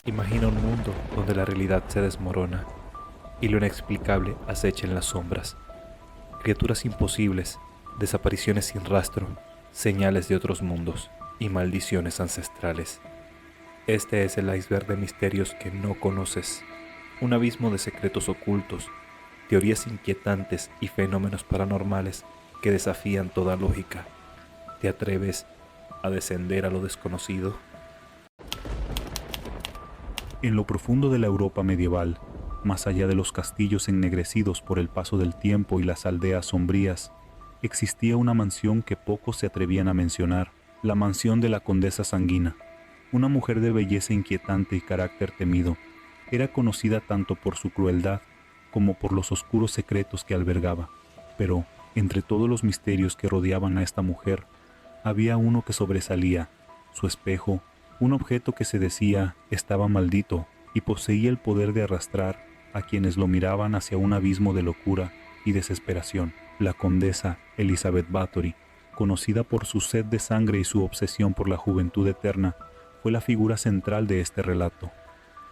Imagina un mundo donde la realidad se desmorona y lo inexplicable acecha en las sombras. Criaturas imposibles, desapariciones sin rastro, señales de otros mundos y maldiciones ancestrales. Este es el iceberg de misterios que no conoces, un abismo de secretos ocultos, teorías inquietantes y fenómenos paranormales que desafían toda lógica. ¿Te atreves a descender a lo desconocido? En lo profundo de la Europa medieval, más allá de los castillos ennegrecidos por el paso del tiempo y las aldeas sombrías, existía una mansión que pocos se atrevían a mencionar, la mansión de la Condesa Sanguina. Una mujer de belleza inquietante y carácter temido, era conocida tanto por su crueldad como por los oscuros secretos que albergaba. Pero, entre todos los misterios que rodeaban a esta mujer, había uno que sobresalía: su espejo, un objeto que se decía estaba maldito y poseía el poder de arrastrar a quienes lo miraban hacia un abismo de locura y desesperación. La condesa Elizabeth Bathory, conocida por su sed de sangre y su obsesión por la juventud eterna, fue la figura central de este relato.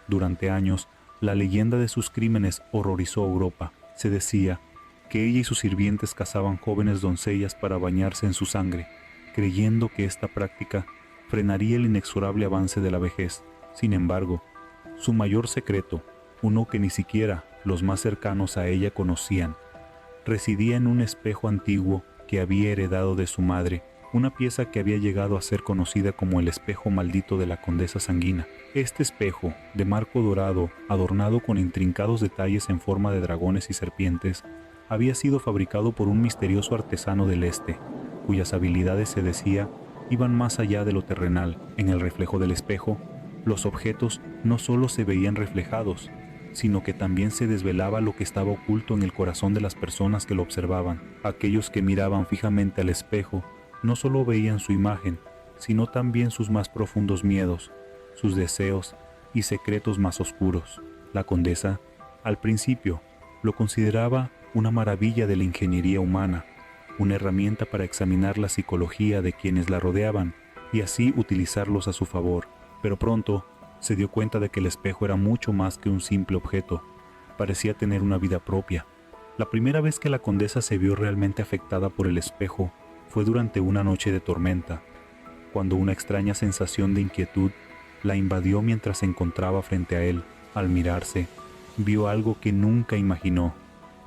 Durante años, la leyenda de sus crímenes horrorizó a Europa. Se decía que ella y sus sirvientes cazaban jóvenes doncellas para bañarse en su sangre, creyendo que esta práctica frenaría el inexorable avance de la vejez. Sin embargo, su mayor secreto, uno que ni siquiera los más cercanos a ella conocían, residía en un espejo antiguo que había heredado de su madre, una pieza que había llegado a ser conocida como el espejo maldito de la Condesa Sanguina. Este espejo, de marco dorado, adornado con intrincados detalles en forma de dragones y serpientes, había sido fabricado por un misterioso artesano del este, cuyas habilidades, se decía, iban más allá de lo terrenal. En el reflejo del espejo, los objetos no solo se veían reflejados, sino que también se desvelaba lo que estaba oculto en el corazón de las personas que lo observaban. Aquellos que miraban fijamente al espejo no solo veían su imagen, sino también sus más profundos miedos, sus deseos y secretos más oscuros. La condesa, al principio, lo consideraba una maravilla de la ingeniería humana, una herramienta para examinar la psicología de quienes la rodeaban y así utilizarlos a su favor. Pero pronto se dio cuenta de que el espejo era mucho más que un simple objeto. Parecía tener una vida propia. La primera vez que la condesa se vio realmente afectada por el espejo fue durante una noche de tormenta, cuando una extraña sensación de inquietud la invadió mientras se encontraba frente a él. Al mirarse, vio algo que nunca imaginó.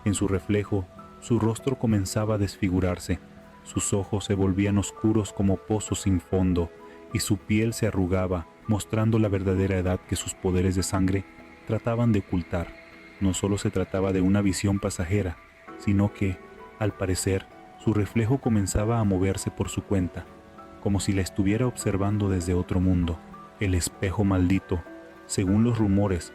En su reflejo, su rostro comenzaba a desfigurarse, sus ojos se volvían oscuros como pozos sin fondo, y su piel se arrugaba, mostrando la verdadera edad que sus poderes de sangre trataban de ocultar. No solo se trataba de una visión pasajera, sino que, al parecer, su reflejo comenzaba a moverse por su cuenta, como si la estuviera observando desde otro mundo. El espejo maldito, según los rumores,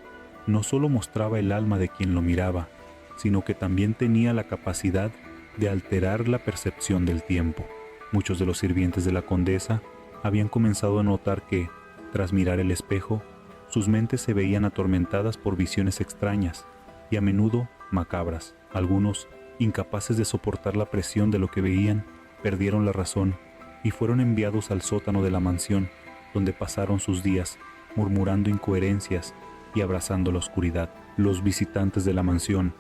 no solo mostraba el alma de quien lo miraba, sino que también tenía la capacidad de alterar la percepción del tiempo. Muchos de los sirvientes de la condesa habían comenzado a notar que, tras mirar el espejo, sus mentes se veían atormentadas por visiones extrañas y a menudo macabras. Algunos, incapaces de soportar la presión de lo que veían, perdieron la razón y fueron enviados al sótano de la mansión, donde pasaron sus días murmurando incoherencias y abrazando la oscuridad. Los visitantes de la mansión,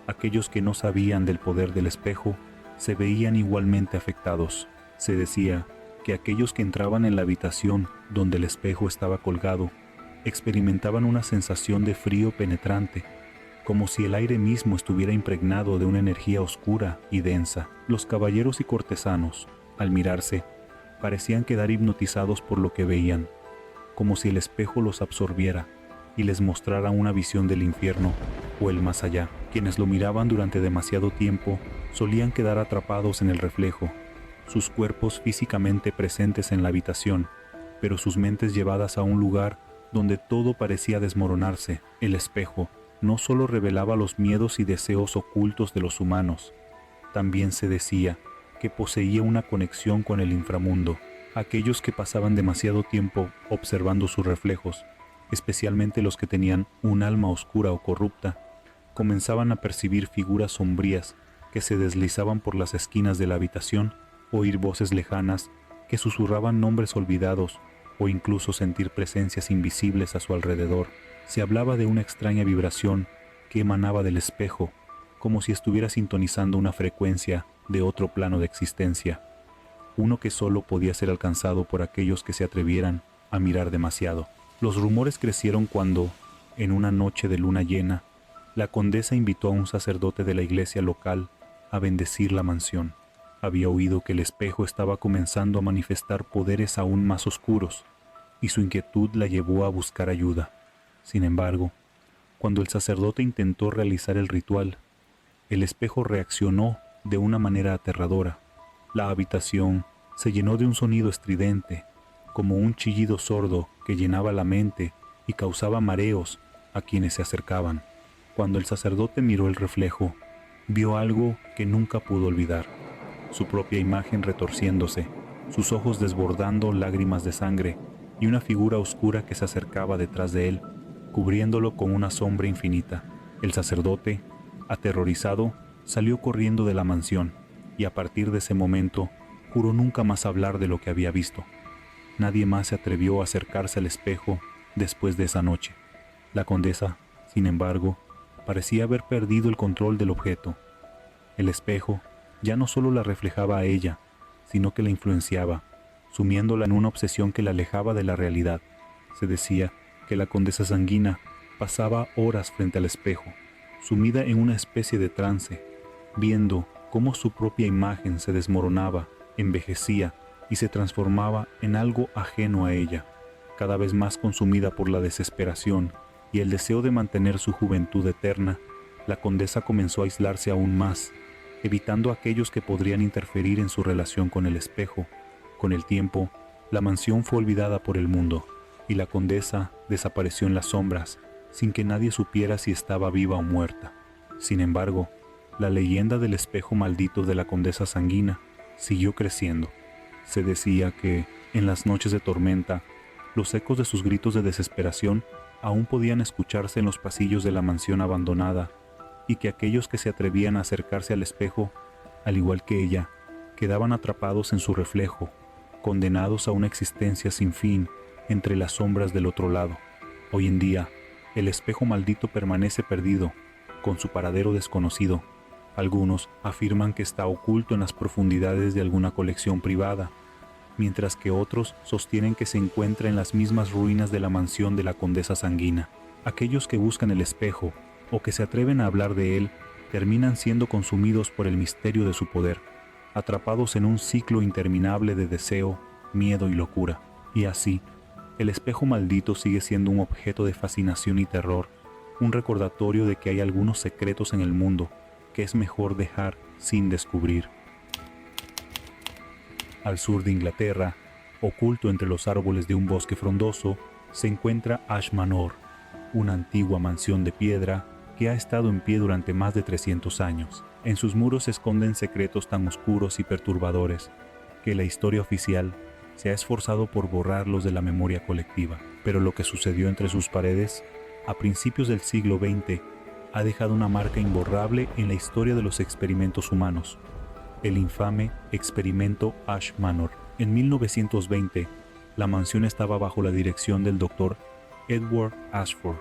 aquellos que no sabían del poder del espejo, se veían igualmente afectados. Se decía que aquellos que entraban en la habitación donde el espejo estaba colgado experimentaban una sensación de frío penetrante, como si el aire mismo estuviera impregnado de una energía oscura y densa. Los caballeros y cortesanos, al mirarse, parecían quedar hipnotizados por lo que veían, como si el espejo los absorbiera y les mostrara una visión del infierno o el más allá. Quienes lo miraban durante demasiado tiempo solían quedar atrapados en el reflejo, sus cuerpos físicamente presentes en la habitación, pero sus mentes llevadas a un lugar donde todo parecía desmoronarse. El espejo no solo revelaba los miedos y deseos ocultos de los humanos, también se decía que poseía una conexión con el inframundo. Aquellos que pasaban demasiado tiempo observando sus reflejos, especialmente los que tenían un alma oscura o corrupta, comenzaban a percibir figuras sombrías que se deslizaban por las esquinas de la habitación, oír voces lejanas que susurraban nombres olvidados o incluso sentir presencias invisibles a su alrededor. Se hablaba de una extraña vibración que emanaba del espejo, como si estuviera sintonizando una frecuencia de otro plano de existencia, uno que solo podía ser alcanzado por aquellos que se atrevieran a mirar demasiado. Los rumores crecieron cuando, en una noche de luna llena, la condesa invitó a un sacerdote de la iglesia local a bendecir la mansión. Había oído que el espejo estaba comenzando a manifestar poderes aún más oscuros, y su inquietud la llevó a buscar ayuda. Sin embargo, cuando el sacerdote intentó realizar el ritual, el espejo reaccionó de una manera aterradora. La habitación se llenó de un sonido estridente, como un chillido sordo que llenaba la mente y causaba mareos a quienes se acercaban. Cuando el sacerdote miró el reflejo, vio algo que nunca pudo olvidar: su propia imagen retorciéndose, sus ojos desbordando lágrimas de sangre y una figura oscura que se acercaba detrás de él, cubriéndolo con una sombra infinita. El sacerdote, aterrorizado, salió corriendo de la mansión y a partir de ese momento juró nunca más hablar de lo que había visto. Nadie más se atrevió a acercarse al espejo después de esa noche. La condesa, sin embargo, parecía haber perdido el control del objeto. El espejo ya no solo la reflejaba a ella, sino que la influenciaba, sumiéndola en una obsesión que la alejaba de la realidad. Se decía que la condesa sanguina pasaba horas frente al espejo, sumida en una especie de trance, viendo cómo su propia imagen se desmoronaba, envejecía y se transformaba en algo ajeno a ella. Cada vez más consumida por la desesperación y el deseo de mantener su juventud eterna, la condesa comenzó a aislarse aún más, evitando a aquellos que podrían interferir en su relación con el espejo. Con el tiempo, la mansión fue olvidada por el mundo, y la condesa desapareció en las sombras, sin que nadie supiera si estaba viva o muerta. Sin embargo, la leyenda del espejo maldito de la condesa sanguina siguió creciendo. Se decía que, en las noches de tormenta, los ecos de sus gritos de desesperación aún podían escucharse en los pasillos de la mansión abandonada, y que aquellos que se atrevían a acercarse al espejo, al igual que ella, quedaban atrapados en su reflejo, condenados a una existencia sin fin entre las sombras del otro lado. Hoy en día, el espejo maldito permanece perdido, con su paradero desconocido. Algunos afirman que está oculto en las profundidades de alguna colección privada, mientras que otros sostienen que se encuentra en las mismas ruinas de la mansión de la condesa sanguina. Aquellos que buscan el espejo, o que se atreven a hablar de él, terminan siendo consumidos por el misterio de su poder, atrapados en un ciclo interminable de deseo, miedo y locura. Y así, el espejo maldito sigue siendo un objeto de fascinación y terror, un recordatorio de que hay algunos secretos en el mundo que es mejor dejar sin descubrir. Al sur de Inglaterra, oculto entre los árboles de un bosque frondoso, se encuentra Ash Manor, una antigua mansión de piedra que ha estado en pie durante más de 300 años. En sus muros se esconden secretos tan oscuros y perturbadores que la historia oficial se ha esforzado por borrarlos de la memoria colectiva. Pero lo que sucedió entre sus paredes, a principios del siglo XX, ha dejado una marca imborrable en la historia de los experimentos humanos. El infame experimento Ash Manor. En 1920, la mansión estaba bajo la dirección del Dr. Edward Ashford,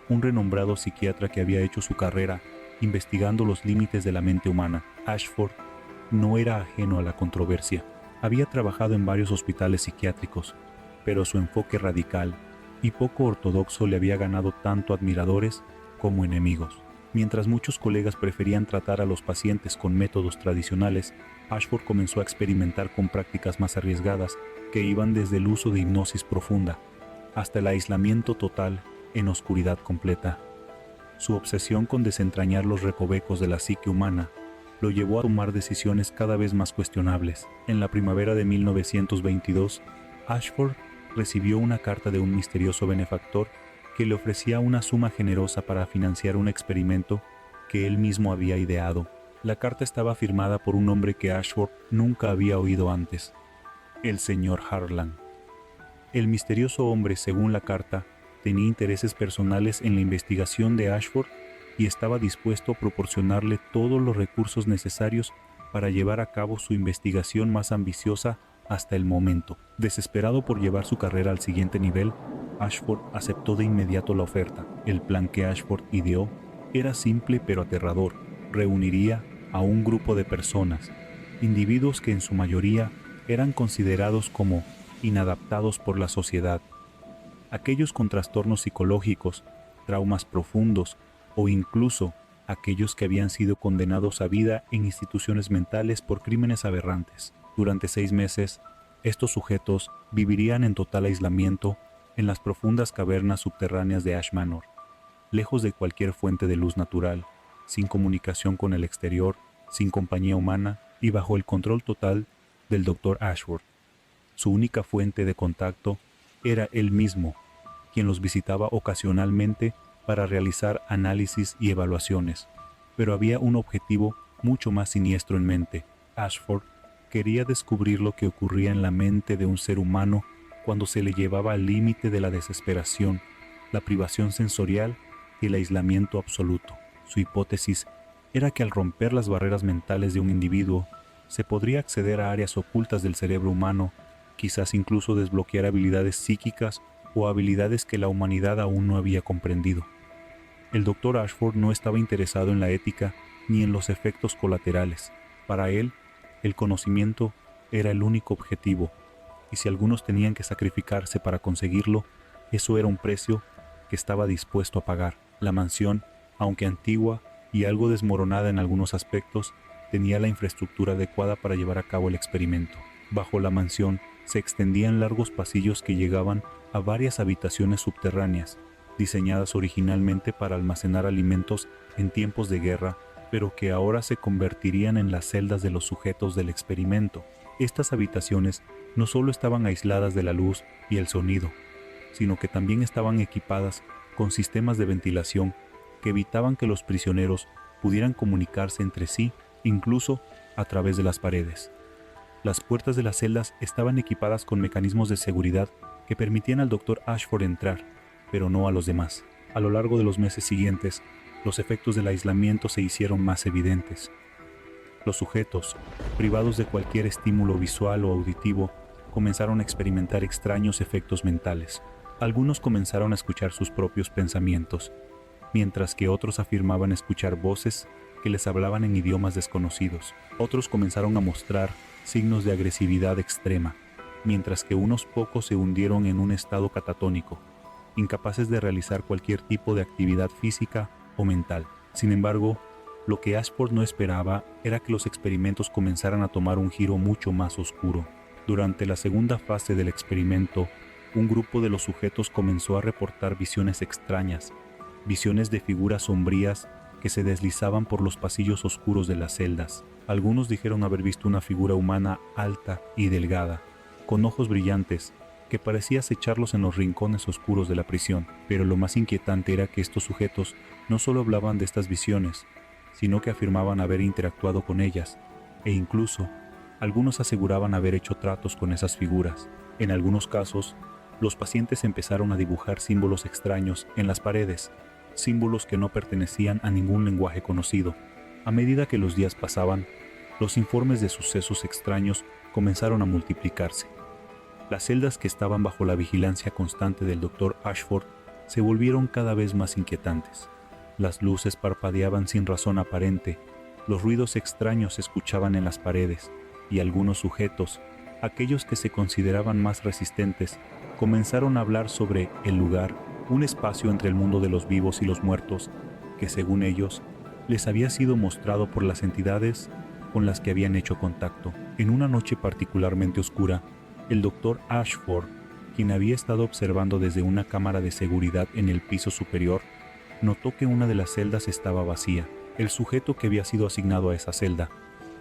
un renombrado psiquiatra que había hecho su carrera investigando los límites de la mente humana. Ashford no era ajeno a la controversia. Había trabajado en varios hospitales psiquiátricos, pero su enfoque radical y poco ortodoxo le había ganado tanto admiradores como enemigos. Mientras muchos colegas preferían tratar a los pacientes con métodos tradicionales, Ashford comenzó a experimentar con prácticas más arriesgadas que iban desde el uso de hipnosis profunda hasta el aislamiento total en oscuridad completa. Su obsesión con desentrañar los recovecos de la psique humana lo llevó a tomar decisiones cada vez más cuestionables. En la primavera de 1922, Ashford recibió una carta de un misterioso benefactor que le ofrecía una suma generosa para financiar un experimento que él mismo había ideado. La carta estaba firmada por un hombre que Ashford nunca había oído antes, el señor Harlan. El misterioso hombre, según la carta, tenía intereses personales en la investigación de Ashford y estaba dispuesto a proporcionarle todos los recursos necesarios para llevar a cabo su investigación más ambiciosa hasta el momento. Desesperado por llevar su carrera al siguiente nivel, Ashford aceptó de inmediato la oferta. El plan que Ashford ideó era simple pero aterrador. Reuniría a un grupo de personas, individuos que en su mayoría eran considerados como inadaptados por la sociedad. Aquellos con trastornos psicológicos, traumas profundos o incluso aquellos que habían sido condenados a vida en instituciones mentales por crímenes aberrantes. Durante 6 meses, estos sujetos vivirían en total aislamiento en las profundas cavernas subterráneas de Ash Manor, lejos de cualquier fuente de luz natural, sin comunicación con el exterior, sin compañía humana y bajo el control total del Dr. Ashford. Su única fuente de contacto era él mismo, quien los visitaba ocasionalmente para realizar análisis y evaluaciones. Pero había un objetivo mucho más siniestro en mente. Ashford quería descubrir lo que ocurría en la mente de un ser humano cuando se le llevaba al límite de la desesperación, la privación sensorial y el aislamiento absoluto. Su hipótesis era que al romper las barreras mentales de un individuo, se podría acceder a áreas ocultas del cerebro humano, quizás incluso desbloquear habilidades psíquicas o habilidades que la humanidad aún no había comprendido. El Dr. Ashford no estaba interesado en la ética ni en los efectos colaterales. Para él, el conocimiento era el único objetivo, y si algunos tenían que sacrificarse para conseguirlo, eso era un precio que estaba dispuesto a pagar. La mansión, aunque antigua y algo desmoronada en algunos aspectos, tenía la infraestructura adecuada para llevar a cabo el experimento. Bajo la mansión se extendían largos pasillos que llegaban a varias habitaciones subterráneas, diseñadas originalmente para almacenar alimentos en tiempos de guerra, pero que ahora se convertirían en las celdas de los sujetos del experimento. Estas habitaciones no solo estaban aisladas de la luz y el sonido, sino que también estaban equipadas con sistemas de ventilación que evitaban que los prisioneros pudieran comunicarse entre sí, incluso a través de las paredes. Las puertas de las celdas estaban equipadas con mecanismos de seguridad que permitían al Dr. Ashford entrar, pero no a los demás. A lo largo de los meses siguientes, los efectos del aislamiento se hicieron más evidentes. Los sujetos, privados de cualquier estímulo visual o auditivo, comenzaron a experimentar extraños efectos mentales. Algunos comenzaron a escuchar sus propios pensamientos, mientras que otros afirmaban escuchar voces que les hablaban en idiomas desconocidos. Otros comenzaron a mostrar signos de agresividad extrema, mientras que unos pocos se hundieron en un estado catatónico, incapaces de realizar cualquier tipo de actividad física o mental. Sin embargo, lo que Ashford no esperaba era que los experimentos comenzaran a tomar un giro mucho más oscuro. Durante la segunda fase del experimento, un grupo de los sujetos comenzó a reportar visiones extrañas, visiones de figuras sombrías que se deslizaban por los pasillos oscuros de las celdas. Algunos dijeron haber visto una figura humana alta y delgada, con ojos brillantes, que parecía acecharlos en los rincones oscuros de la prisión. Pero lo más inquietante era que estos sujetos no solo hablaban de estas visiones, sino que afirmaban haber interactuado con ellas, e incluso algunos aseguraban haber hecho tratos con esas figuras. En algunos casos, los pacientes empezaron a dibujar símbolos extraños en las paredes, símbolos que no pertenecían a ningún lenguaje conocido. A medida que los días pasaban, los informes de sucesos extraños comenzaron a multiplicarse. Las celdas que estaban bajo la vigilancia constante del Dr. Ashford se volvieron cada vez más inquietantes. Las luces parpadeaban sin razón aparente, los ruidos extraños se escuchaban en las paredes, y algunos sujetos, aquellos que se consideraban más resistentes, comenzaron a hablar sobre el lugar, un espacio entre el mundo de los vivos y los muertos, que según ellos, les había sido mostrado por las entidades con las que habían hecho contacto. En una noche particularmente oscura, el Dr. Ashford, quien había estado observando desde una cámara de seguridad en el piso superior, notó que una de las celdas estaba vacía. El sujeto que había sido asignado a esa celda,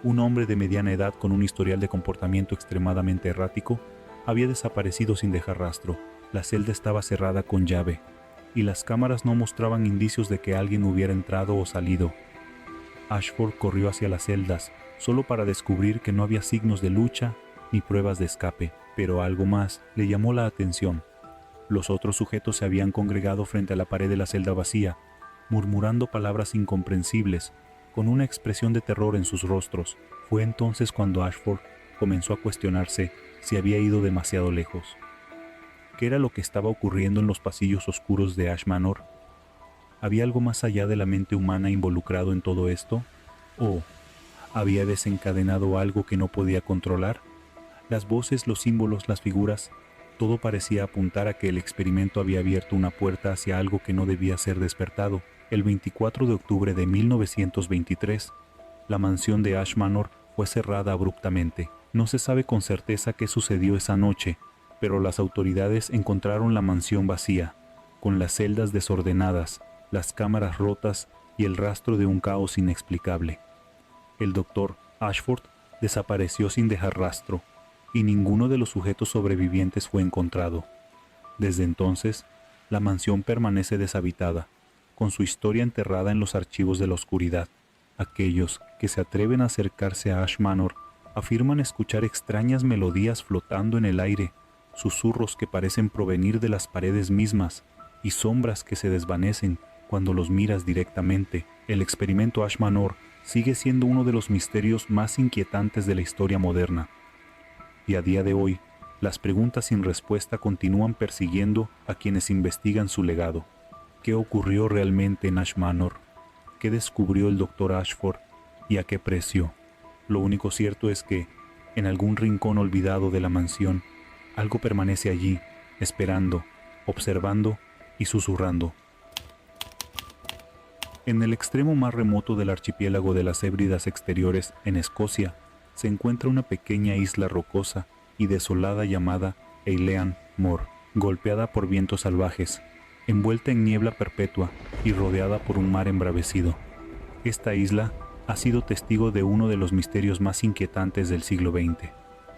un hombre de mediana edad con un historial de comportamiento extremadamente errático, había desaparecido sin dejar rastro. La celda estaba cerrada con llave, y las cámaras no mostraban indicios de que alguien hubiera entrado o salido. Ashford corrió hacia las celdas, solo para descubrir que no había signos de lucha ni pruebas de escape, pero algo más le llamó la atención. Los otros sujetos se habían congregado frente a la pared de la celda vacía, murmurando palabras incomprensibles, con una expresión de terror en sus rostros. Fue entonces cuando Ashford comenzó a cuestionarse se había ido demasiado lejos. ¿Qué era lo que estaba ocurriendo en los pasillos oscuros de Ash Manor? ¿Había algo más allá de la mente humana involucrado en todo esto? ¿O había desencadenado algo que no podía controlar? Las voces, los símbolos, las figuras, todo parecía apuntar a que el experimento había abierto una puerta hacia algo que no debía ser despertado. El 24 de octubre de 1923, la mansión de Ash Manor fue cerrada abruptamente. No se sabe con certeza qué sucedió esa noche, pero las autoridades encontraron la mansión vacía, con las celdas desordenadas, las cámaras rotas y el rastro de un caos inexplicable. El doctor Ashford desapareció sin dejar rastro, y ninguno de los sujetos sobrevivientes fue encontrado. Desde entonces, la mansión permanece deshabitada, con su historia enterrada en los archivos de la oscuridad. Aquellos que se atreven a acercarse a Ash Manor afirman escuchar extrañas melodías flotando en el aire, susurros que parecen provenir de las paredes mismas y sombras que se desvanecen cuando los miras directamente. El experimento Ash Manor sigue siendo uno de los misterios más inquietantes de la historia moderna. Y a día de hoy, las preguntas sin respuesta continúan persiguiendo a quienes investigan su legado. ¿Qué ocurrió realmente en Ash Manor? ¿Qué descubrió el Dr. Ashford y a qué precio? Lo único cierto es que, en algún rincón olvidado de la mansión, algo permanece allí, esperando, observando y susurrando. En el extremo más remoto del archipiélago de las Hébridas Exteriores, en Escocia, se encuentra una pequeña isla rocosa y desolada llamada Eilean Mor, golpeada por vientos salvajes, envuelta en niebla perpetua y rodeada por un mar embravecido. Esta isla ha sido testigo de uno de los misterios más inquietantes del siglo XX,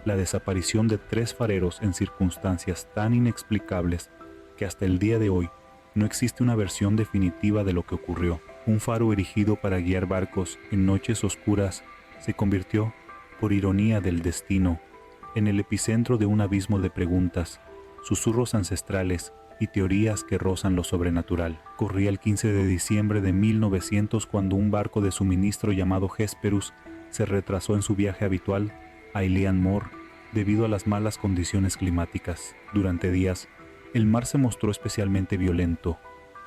la desaparición de 3 fareros en circunstancias tan inexplicables que hasta el día de hoy no existe una versión definitiva de lo que ocurrió. Un faro erigido para guiar barcos en noches oscuras se convirtió, por ironía del destino, en el epicentro de un abismo de preguntas, susurros ancestrales y teorías que rozan lo sobrenatural. Corría el 15 de diciembre de 1900 cuando un barco de suministro llamado Hesperus se retrasó en su viaje habitual a Eilean Mor debido a las malas condiciones climáticas. Durante días, el mar se mostró especialmente violento,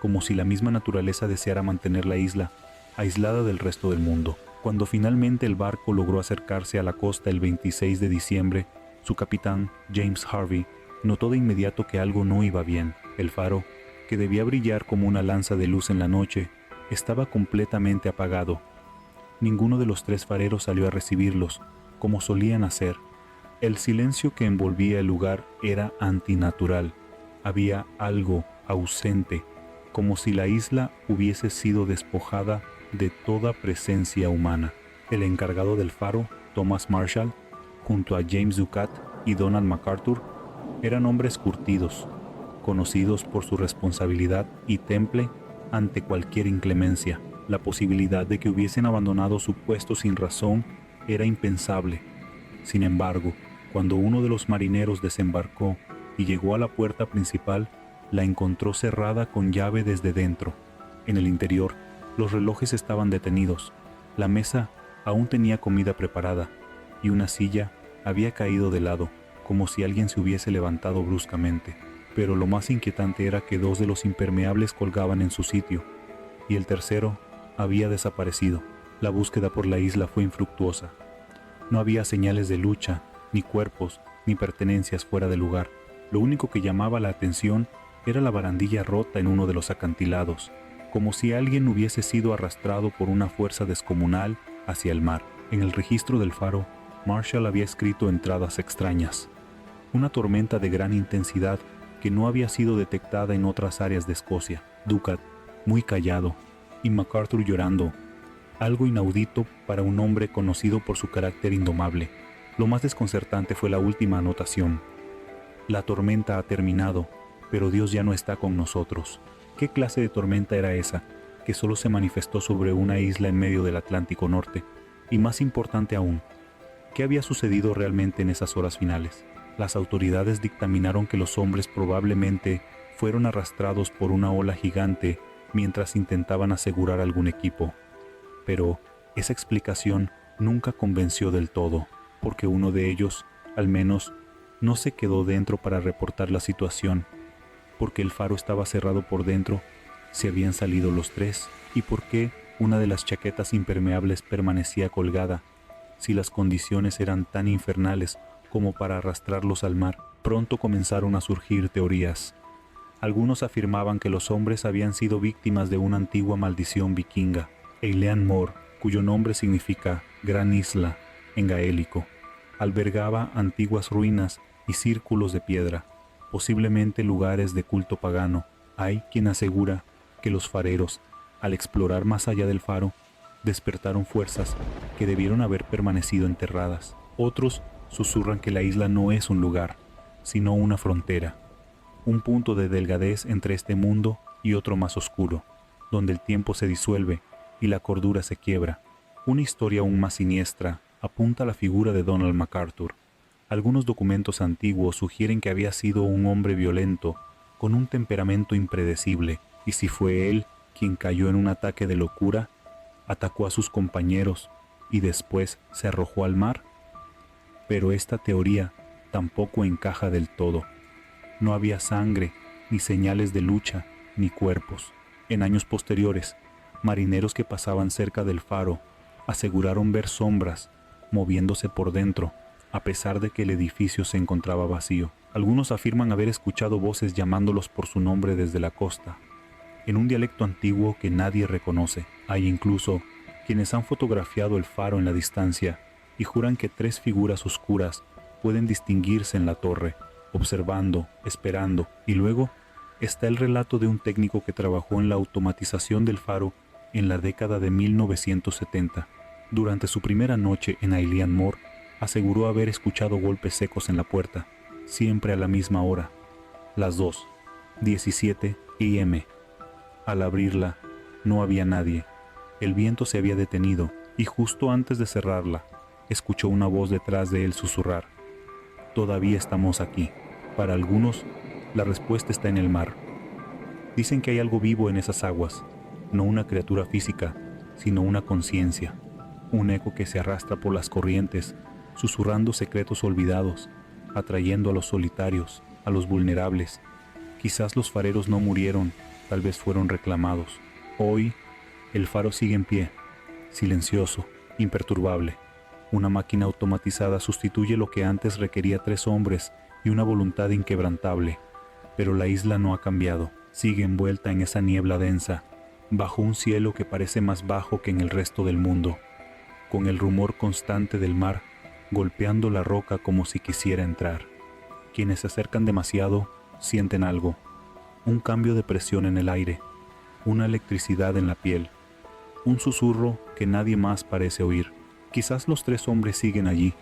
como si la misma naturaleza deseara mantener la isla aislada del resto del mundo. Cuando finalmente el barco logró acercarse a la costa el 26 de diciembre, su capitán, James Harvey, notó de inmediato que algo no iba bien. El faro, que debía brillar como una lanza de luz en la noche, estaba completamente apagado. Ninguno de los 3 fareros salió a recibirlos, como solían hacer. El silencio que envolvía el lugar era antinatural. Había algo ausente, como si la isla hubiese sido despojada de toda presencia humana. El encargado del faro, Thomas Marshall, junto a James Ducat y Donald MacArthur, eran hombres curtidos, conocidos por su responsabilidad y temple ante cualquier inclemencia. La posibilidad de que hubiesen abandonado su puesto sin razón era impensable. Sin embargo, cuando uno de los marineros desembarcó y llegó a la puerta principal, la encontró cerrada con llave desde dentro. En el interior, los relojes estaban detenidos, la mesa aún tenía comida preparada y una silla había caído de lado, como si alguien se hubiese levantado bruscamente. Pero lo más inquietante era que 2 de los impermeables colgaban en su sitio y el tercero había desaparecido. La búsqueda por la isla fue infructuosa. No había señales de lucha, ni cuerpos, ni pertenencias fuera de lugar. Lo único que llamaba la atención era la barandilla rota en uno de los acantilados, como si alguien hubiese sido arrastrado por una fuerza descomunal hacia el mar. En el registro del faro, Marshall había escrito entradas extrañas. Una tormenta de gran intensidad que no había sido detectada en otras áreas de Escocia. Ducat, muy callado, y MacArthur llorando. Algo inaudito para un hombre conocido por su carácter indomable. Lo más desconcertante fue la última anotación. La tormenta ha terminado, pero Dios ya no está con nosotros. ¿Qué clase de tormenta era esa, que solo se manifestó sobre una isla en medio del Atlántico Norte? Y más importante aún, ¿qué había sucedido realmente en esas horas finales? Las autoridades dictaminaron que los hombres probablemente fueron arrastrados por una ola gigante mientras intentaban asegurar algún equipo. Pero esa explicación nunca convenció del todo, porque uno de ellos, al menos, no se quedó dentro para reportar la situación, porque el faro estaba cerrado por dentro, se habían salido los tres, y por qué una de las chaquetas impermeables permanecía colgada, si las condiciones eran tan infernales como para arrastrarlos al mar. Pronto comenzaron a surgir teorías. Algunos afirmaban que los hombres habían sido víctimas de una antigua maldición vikinga. Eilean Mor, cuyo nombre significa Gran Isla en gaélico, albergaba antiguas ruinas y círculos de piedra, posiblemente lugares de culto pagano. Hay quien asegura que los fareros, al explorar más allá del faro, despertaron fuerzas que debieron haber permanecido enterradas. Otros susurran que la isla no es un lugar, sino una frontera, un punto de delgadez entre este mundo y otro más oscuro, donde el tiempo se disuelve y la cordura se quiebra. Una historia aún más siniestra apunta a la figura de Donald MacArthur. Algunos documentos antiguos sugieren que había sido un hombre violento, con un temperamento impredecible, y si fue él quien cayó en un ataque de locura, atacó a sus compañeros y después se arrojó al mar. Pero esta teoría tampoco encaja del todo. No había sangre, ni señales de lucha, ni cuerpos. En años posteriores, marineros que pasaban cerca del faro aseguraron ver sombras moviéndose por dentro, a pesar de que el edificio se encontraba vacío. Algunos afirman haber escuchado voces llamándolos por su nombre desde la costa, en un dialecto antiguo que nadie reconoce. Hay incluso quienes han fotografiado el faro en la distancia y juran que tres figuras oscuras pueden distinguirse en la torre, observando, esperando. Y luego está el relato de un técnico que trabajó en la automatización del faro en la década de 1970. Durante su primera noche en Eilean Mor, aseguró haber escuchado golpes secos en la puerta, siempre a la misma hora, las 2:17 AM. Al abrirla, no había nadie. El viento se había detenido y justo antes de cerrarla, escuchó una voz detrás de él susurrar: «Todavía estamos aquí». Para algunos, la respuesta está en el mar. Dicen que hay algo vivo en esas aguas, no una criatura física, sino una conciencia, un eco que se arrastra por las corrientes, susurrando secretos olvidados, atrayendo a los solitarios, a los vulnerables. Quizás los fareros no murieron, tal vez fueron reclamados. Hoy, el faro sigue en pie, silencioso, imperturbable. Una máquina automatizada sustituye lo que antes requería 3 hombres y una voluntad inquebrantable. Pero la isla no ha cambiado, sigue envuelta en esa niebla densa, bajo un cielo que parece más bajo que en el resto del mundo, con el rumor constante del mar golpeando la roca como si quisiera entrar. Quienes se acercan demasiado sienten algo, un cambio de presión en el aire, una electricidad en la piel, un susurro que nadie más parece oír. Quizás los 3 hombres siguen allí,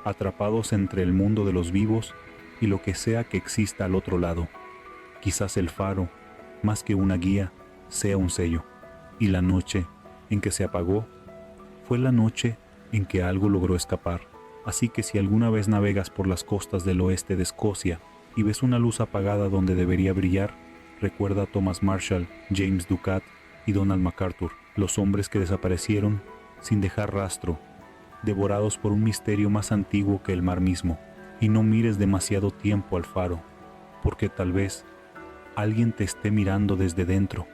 atrapados entre el mundo de los vivos y lo que sea que exista al otro lado. Quizás el faro, más que una guía, sea un sello. Y la noche en que se apagó fue la noche en que algo logró escapar. Así que si alguna vez navegas por las costas del oeste de Escocia y ves una luz apagada donde debería brillar, recuerda a Thomas Marshall, James Ducat y Donald MacArthur, los hombres que desaparecieron sin dejar rastro, devorados por un misterio más antiguo que el mar mismo. Y no mires demasiado tiempo al faro, porque tal vez alguien te esté mirando desde dentro.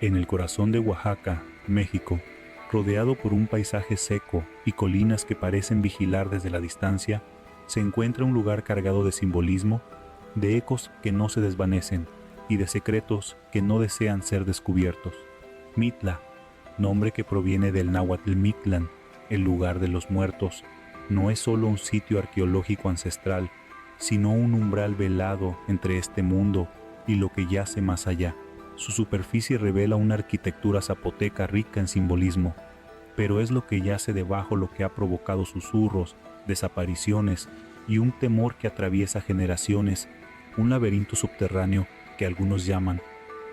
En el corazón de Oaxaca, México, rodeado por un paisaje seco y colinas que parecen vigilar desde la distancia, se encuentra un lugar cargado de simbolismo, de ecos que no se desvanecen y de secretos que no desean ser descubiertos. Mitla, nombre que proviene del náhuatl Mictlán, el lugar de los muertos, no es solo un sitio arqueológico ancestral, sino un umbral velado entre este mundo y lo que yace más allá. Su superficie revela una arquitectura zapoteca rica en simbolismo, pero es lo que yace debajo lo que ha provocado susurros, desapariciones y un temor que atraviesa generaciones, un laberinto subterráneo que algunos llaman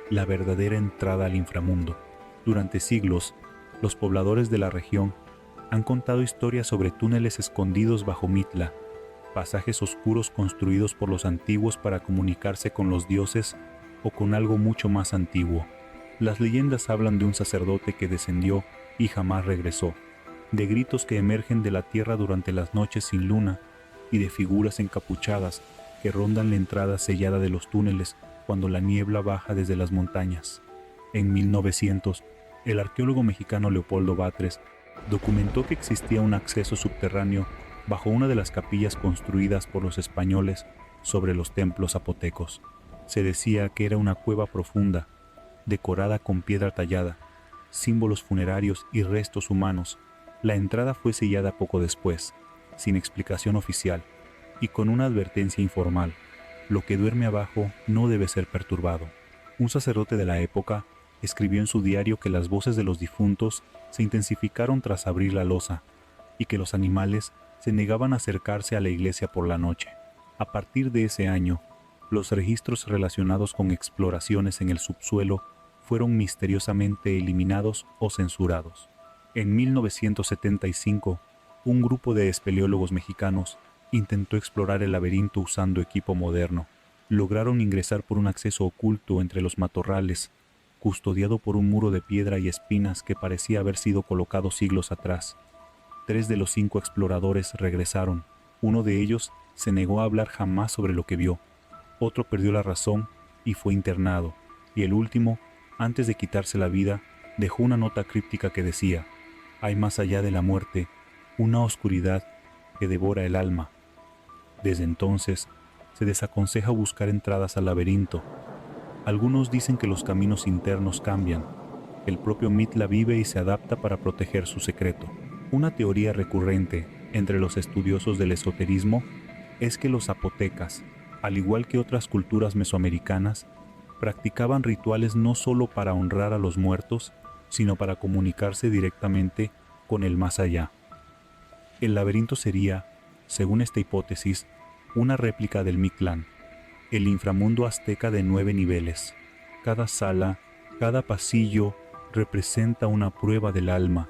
la verdadera entrada al inframundo. Durante siglos, los pobladores de la región han contado historias sobre túneles escondidos bajo Mitla, pasajes oscuros construidos por los antiguos para comunicarse con los dioses o con algo mucho más antiguo. Las leyendas hablan de un sacerdote que descendió y jamás regresó, de gritos que emergen de la tierra durante las noches sin luna y de figuras encapuchadas que rondan la entrada sellada de los túneles cuando la niebla baja desde las montañas. En 1900, el arqueólogo mexicano Leopoldo Batres documentó que existía un acceso subterráneo bajo una de las capillas construidas por los españoles sobre los templos zapotecos. Se decía que era una cueva profunda, decorada con piedra tallada, símbolos funerarios y restos humanos. La entrada fue sellada poco después, sin explicación oficial, y con una advertencia informal: lo que duerme abajo no debe ser perturbado. Un sacerdote de la época escribió en su diario que las voces de los difuntos se intensificaron tras abrir la losa y que los animales se negaban a acercarse a la iglesia por la noche. A partir de ese año, los registros relacionados con exploraciones en el subsuelo fueron misteriosamente eliminados o censurados. En 1975, un grupo de espeleólogos mexicanos intentó explorar el laberinto usando equipo moderno. Lograron ingresar por un acceso oculto entre los matorrales, custodiado por un muro de piedra y espinas que parecía haber sido colocado siglos atrás. 3 de los 5 exploradores regresaron. Uno de ellos se negó a hablar jamás sobre lo que vio. Otro perdió la razón y fue internado. Y el último, antes de quitarse la vida, dejó una nota críptica que decía: hay más allá de la muerte una oscuridad que devora el alma. Desde entonces, se desaconseja buscar entradas al laberinto. Algunos dicen que los caminos internos cambian, que el propio Mitla vive y se adapta para proteger su secreto. Una teoría recurrente entre los estudiosos del esoterismo es que los zapotecas, al igual que otras culturas mesoamericanas, practicaban rituales no solo para honrar a los muertos, sino para comunicarse directamente con el más allá. El laberinto sería, según esta hipótesis, una réplica del Mictlán, el inframundo azteca de 9 niveles. Cada sala, cada pasillo representa una prueba del alma,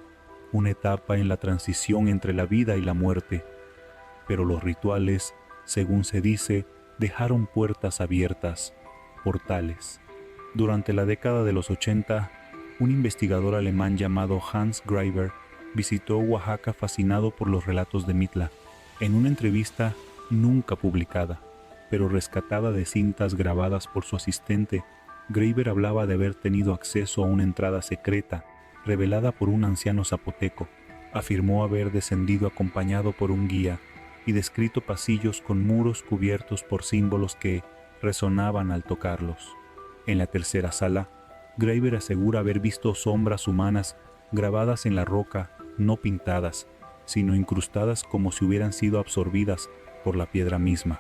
una etapa en la transición entre la vida y la muerte. Pero los rituales, según se dice, dejaron puertas abiertas, portales. Durante la década de los 80, un investigador alemán llamado Hans Greiber visitó Oaxaca fascinado por los relatos de Mitla. En una entrevista nunca publicada, pero rescatada de cintas grabadas por su asistente, Greiber hablaba de haber tenido acceso a una entrada secreta revelada por un anciano zapoteco. Afirmó haber descendido acompañado por un guía y descrito pasillos con muros cubiertos por símbolos que resonaban al tocarlos. En la tercera sala, Greiber asegura haber visto sombras humanas grabadas en la roca, no pintadas, sino incrustadas como si hubieran sido absorbidas por la piedra misma.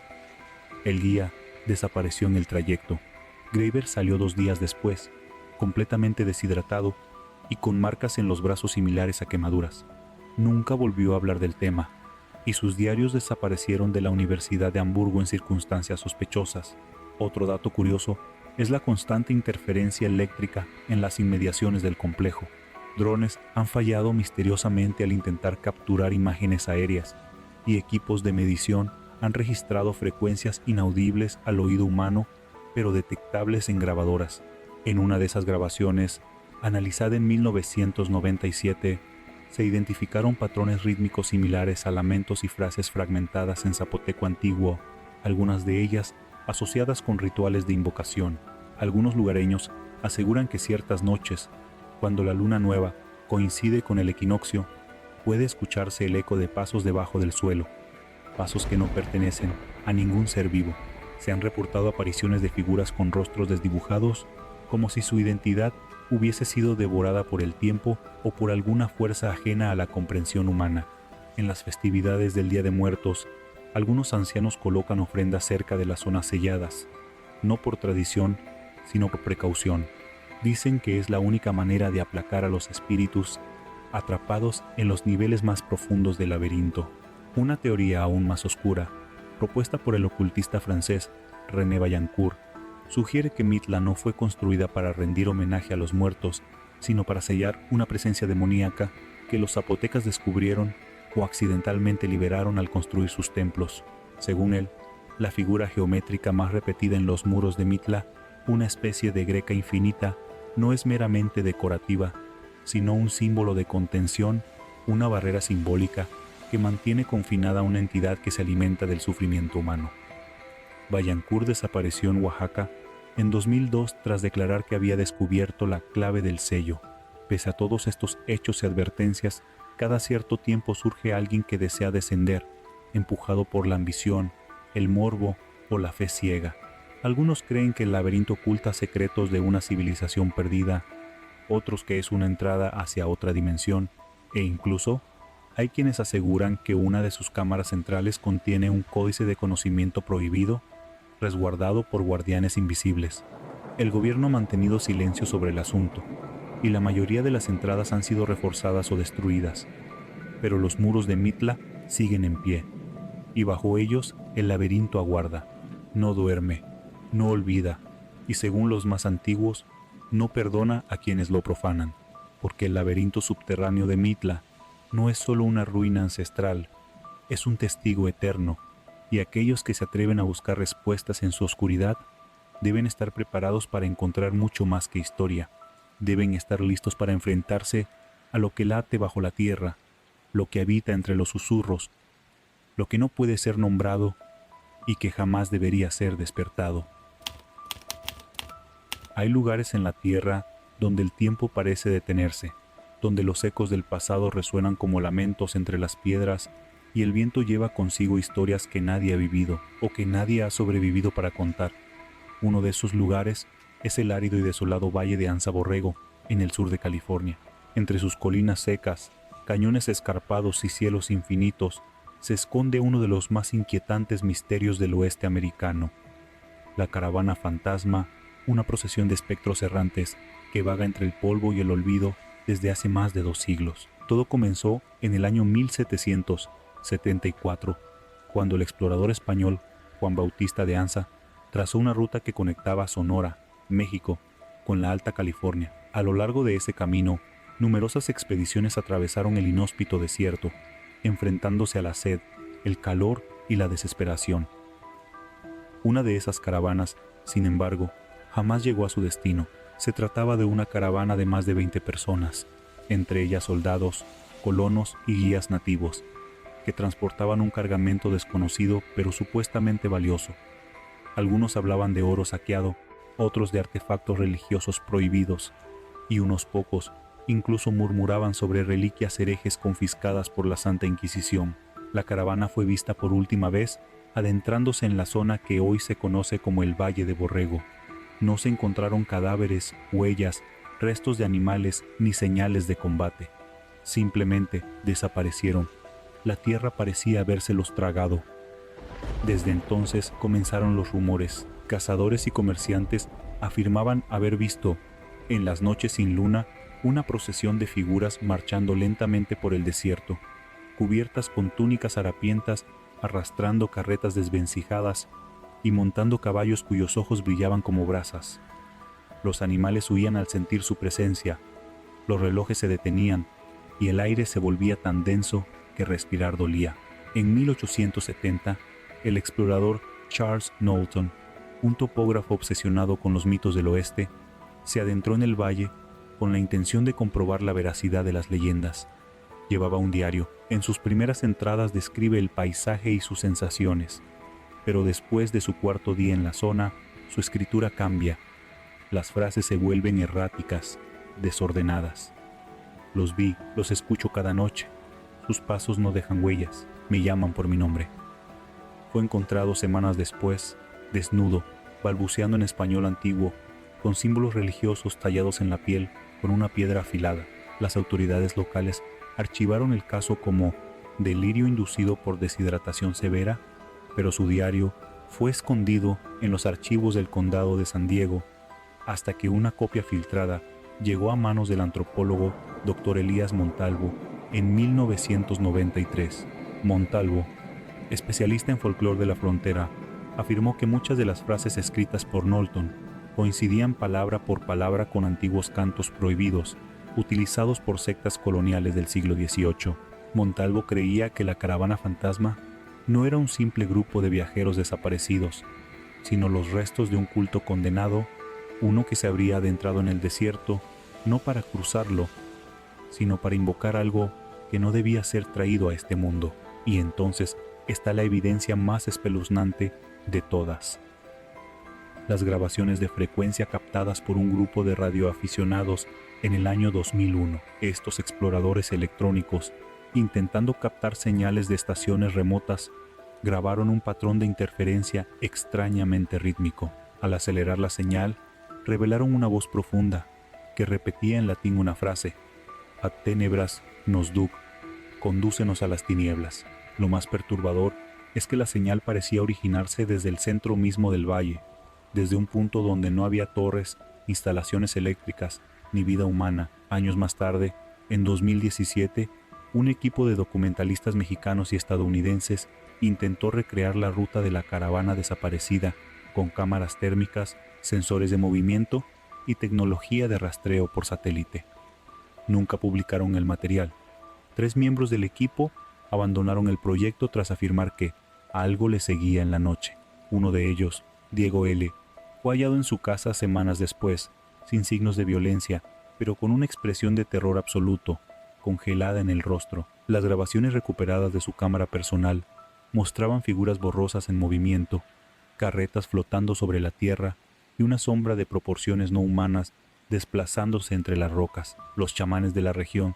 El guía desapareció en el trayecto. Greiber salió 2 días después, completamente deshidratado y con marcas en los brazos similares a quemaduras. Nunca volvió a hablar del tema, y sus diarios desaparecieron de la Universidad de Hamburgo en circunstancias sospechosas. Otro dato curioso es la constante interferencia eléctrica en las inmediaciones del complejo. Drones han fallado misteriosamente al intentar capturar imágenes aéreas, y equipos de medición han registrado frecuencias inaudibles al oído humano, pero detectables en grabadoras. En una de esas grabaciones, analizada en 1997, se identificaron patrones rítmicos similares a lamentos y frases fragmentadas en zapoteco antiguo, algunas de ellas asociadas con rituales de invocación. Algunos lugareños aseguran que ciertas noches, cuando la luna nueva coincide con el equinoccio, puede escucharse el eco de pasos debajo del suelo, pasos que no pertenecen a ningún ser vivo. Se han reportado apariciones de figuras con rostros desdibujados, como si su identidad hubiese sido devorada por el tiempo o por alguna fuerza ajena a la comprensión humana. En las festividades del Día de Muertos, algunos ancianos colocan ofrendas cerca de las zonas selladas, no por tradición, sino por precaución. Dicen que es la única manera de aplacar a los espíritus atrapados en los niveles más profundos del laberinto. Una teoría aún más oscura, propuesta por el ocultista francés René Vaillancourt, sugiere que Mitla no fue construida para rendir homenaje a los muertos, sino para sellar una presencia demoníaca que los zapotecas descubrieron o accidentalmente liberaron al construir sus templos. Según él, la figura geométrica más repetida en los muros de Mitla, una especie de greca infinita, no es meramente decorativa, sino un símbolo de contención, una barrera simbólica que mantiene confinada a una entidad que se alimenta del sufrimiento humano. Vaillancourt desapareció en Oaxaca en 2002 tras declarar que había descubierto la clave del sello. Pese a todos estos hechos y advertencias, cada cierto tiempo surge alguien que desea descender, empujado por la ambición, el morbo o la fe ciega. Algunos creen que el laberinto oculta secretos de una civilización perdida, otros que es una entrada hacia otra dimensión, e incluso hay quienes aseguran que una de sus cámaras centrales contiene un códice de conocimiento prohibido, resguardado por guardianes invisibles. El gobierno ha mantenido silencio sobre el asunto, y la mayoría de las entradas han sido reforzadas o destruidas, pero los muros de Mitla siguen en pie, y bajo ellos el laberinto aguarda, no duerme, no olvida, y según los más antiguos, no perdona a quienes lo profanan, porque el laberinto subterráneo de Mitla no es solo una ruina ancestral, es un testigo eterno, y aquellos que se atreven a buscar respuestas en su oscuridad deben estar preparados para encontrar mucho más que historia. Deben estar listos para enfrentarse a lo que late bajo la tierra, lo que habita entre los susurros, lo que no puede ser nombrado y que jamás debería ser despertado. Hay lugares en la tierra donde el tiempo parece detenerse, donde los ecos del pasado resuenan como lamentos entre las piedras y el viento lleva consigo historias que nadie ha vivido o que nadie ha sobrevivido para contar. Uno de esos lugares es el árido y desolado valle de Anza Borrego, en el sur de California. Entre sus colinas secas, cañones escarpados y cielos infinitos, se esconde uno de los más inquietantes misterios del oeste americano. La caravana fantasma, una procesión de espectros errantes que vaga entre el polvo y el olvido desde hace más de 2 siglos. Todo comenzó en el año 1774, cuando el explorador español Juan Bautista de Anza trazó una ruta que conectaba Sonora, México, con la Alta California. A lo largo de ese camino, numerosas expediciones atravesaron el inhóspito desierto, enfrentándose a la sed, el calor y la desesperación. Una de esas caravanas, sin embargo, jamás llegó a su destino. Se trataba de una caravana de más de 20 personas, entre ellas soldados, colonos y guías nativos, que transportaban un cargamento desconocido pero supuestamente valioso. Algunos hablaban de oro saqueado, otros de artefactos religiosos prohibidos, y unos pocos incluso murmuraban sobre reliquias herejes confiscadas por la Santa Inquisición. La caravana fue vista por última vez adentrándose en la zona que hoy se conoce como el Valle de Borrego. No se encontraron cadáveres, huellas, restos de animales ni señales de combate. Simplemente desaparecieron. La tierra parecía habérselos tragado. Desde entonces comenzaron los rumores. Cazadores y comerciantes afirmaban haber visto, en las noches sin luna, una procesión de figuras marchando lentamente por el desierto, cubiertas con túnicas harapientas, arrastrando carretas desvencijadas y montando caballos cuyos ojos brillaban como brasas. Los animales huían al sentir su presencia, los relojes se detenían y el aire se volvía tan denso que respirar dolía. En 1870, el explorador Charles Knowlton, un topógrafo obsesionado con los mitos del oeste, se adentró en el valle con la intención de comprobar la veracidad de las leyendas. Llevaba un diario. En sus primeras entradas describe el paisaje y sus sensaciones, pero después de su 4.º día en la zona, su escritura cambia. Las frases se vuelven erráticas, desordenadas. Los vi, los escucho cada noche. Sus pasos no dejan huellas, me llaman por mi nombre. Fue encontrado semanas después, desnudo, balbuceando en español antiguo, con símbolos religiosos tallados en la piel con una piedra afilada. Las autoridades locales archivaron el caso como delirio inducido por deshidratación severa, pero su diario fue escondido en los archivos del condado de San Diego hasta que una copia filtrada llegó a manos del antropólogo Dr. Elías Montalvo en 1993. Montalvo, especialista en folclore de la frontera, afirmó que muchas de las frases escritas por Knowlton coincidían palabra por palabra con antiguos cantos prohibidos utilizados por sectas coloniales del siglo XVIII. Montalvo creía que la caravana fantasma no era un simple grupo de viajeros desaparecidos, sino los restos de un culto condenado, uno que se habría adentrado en el desierto no para cruzarlo, sino para invocar algo que no debía ser traído a este mundo. Y entonces está la evidencia más espeluznante de todas. Las grabaciones de frecuencia captadas por un grupo de radioaficionados en el año 2001. Estos exploradores electrónicos, intentando captar señales de estaciones remotas, grabaron un patrón de interferencia extrañamente rítmico. Al acelerar la señal, revelaron una voz profunda que repetía en latín una frase: ad tenebras nos duc, condúcenos a las tinieblas. Lo más perturbador es que la señal parecía originarse desde el centro mismo del valle, desde un punto donde no había torres, instalaciones eléctricas ni vida humana. Años más tarde, en 2017, un equipo de documentalistas mexicanos y estadounidenses intentó recrear la ruta de la caravana desaparecida con cámaras térmicas, sensores de movimiento y tecnología de rastreo por satélite. Nunca publicaron el material. 3 miembros del equipo abandonaron el proyecto tras afirmar que algo les seguía en la noche. Uno de ellos, Diego L., fue hallado en su casa semanas después, sin signos de violencia, pero con una expresión de terror absoluto, congelada en el rostro. Las grabaciones recuperadas de su cámara personal mostraban figuras borrosas en movimiento, carretas flotando sobre la tierra y una sombra de proporciones no humanas desplazándose entre las rocas. Los chamanes de la región,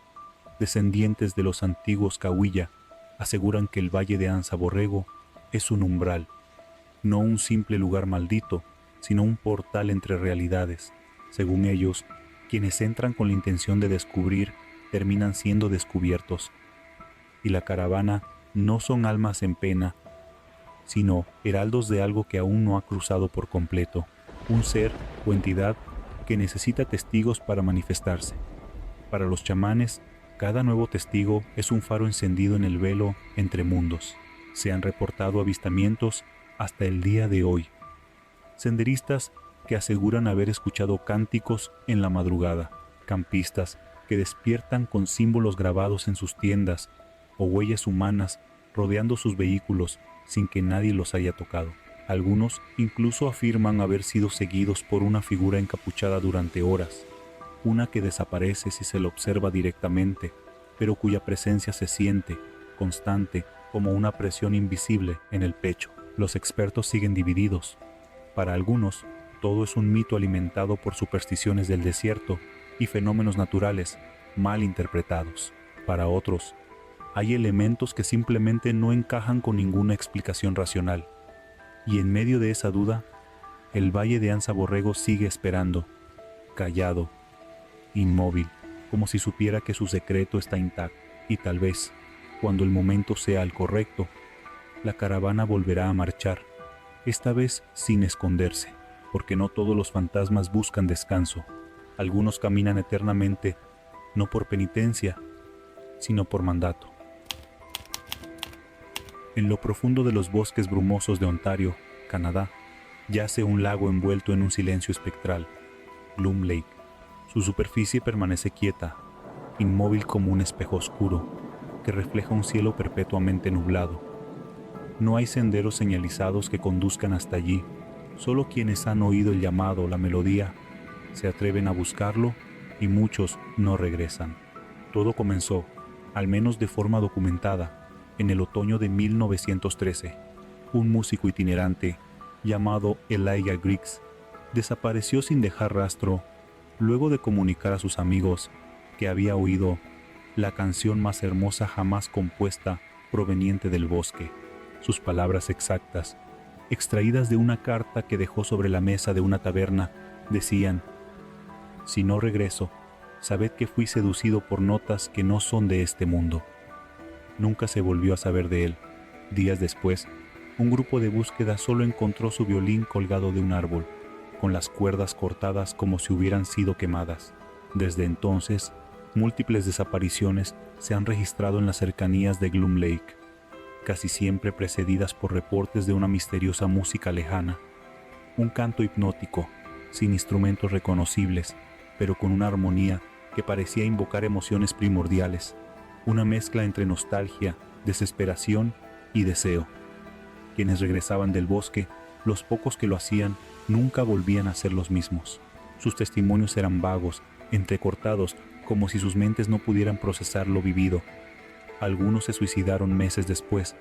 descendientes de los antiguos Cahuilla, aseguran que el Valle de Anza Borrego es un umbral, no un simple lugar maldito, sino un portal entre realidades. Según ellos, quienes entran con la intención de descubrir terminan siendo descubiertos. Y la caravana no son almas en pena, sino heraldos de algo que aún no ha cruzado por completo, un ser o entidad que necesita testigos para manifestarse. Para los chamanes, cada nuevo testigo es un faro encendido en el velo entre mundos. Se han reportado avistamientos hasta el día de hoy. Senderistas que aseguran haber escuchado cánticos en la madrugada, campistas que despiertan con símbolos grabados en sus tiendas o huellas humanas rodeando sus vehículos sin que nadie los haya tocado. Algunos incluso afirman haber sido seguidos por una figura encapuchada durante horas, una que desaparece si se la observa directamente, pero cuya presencia se siente, constante, como una presión invisible en el pecho. Los expertos siguen divididos. Para algunos, todo es un mito alimentado por supersticiones del desierto y fenómenos naturales mal interpretados. Para otros, hay elementos que simplemente no encajan con ninguna explicación racional. Y en medio de esa duda, el Valle de Anza Borrego sigue esperando, callado, inmóvil, como si supiera que su secreto está intacto. Y tal vez, cuando el momento sea el correcto, la caravana volverá a marchar, esta vez sin esconderse, porque no todos los fantasmas buscan descanso. Algunos caminan eternamente, no por penitencia, sino por mandato. En lo profundo de los bosques brumosos de Ontario, Canadá, yace un lago envuelto en un silencio espectral, Gloom Lake. Su superficie permanece quieta, inmóvil como un espejo oscuro, que refleja un cielo perpetuamente nublado. No hay senderos señalizados que conduzcan hasta allí. Solo quienes han oído el llamado o la melodía se atreven a buscarlo y muchos no regresan. Todo comenzó, al menos de forma documentada, en el otoño de 1913. Un músico itinerante llamado Elijah Griggs desapareció sin dejar rastro luego de comunicar a sus amigos que había oído la canción más hermosa jamás compuesta proveniente del bosque. Sus palabras exactas, extraídas de una carta que dejó sobre la mesa de una taberna, decían: «Si no regreso, sabed que fui seducido por notas que no son de este mundo». Nunca se volvió a saber de él. Días después, un grupo de búsqueda solo encontró su violín colgado de un árbol, con las cuerdas cortadas como si hubieran sido quemadas. Desde entonces, múltiples desapariciones se han registrado en las cercanías de Gloom Lake, casi siempre precedidas por reportes de una misteriosa música lejana, un canto hipnótico, sin instrumentos reconocibles, pero con una armonía que parecía invocar emociones primordiales, una mezcla entre nostalgia, desesperación y deseo. Quienes regresaban del bosque, los pocos que lo hacían, nunca volvían a ser los mismos. Sus testimonios eran vagos, entrecortados, como si sus mentes no pudieran procesar lo vivido. Algunos se suicidaron meses después,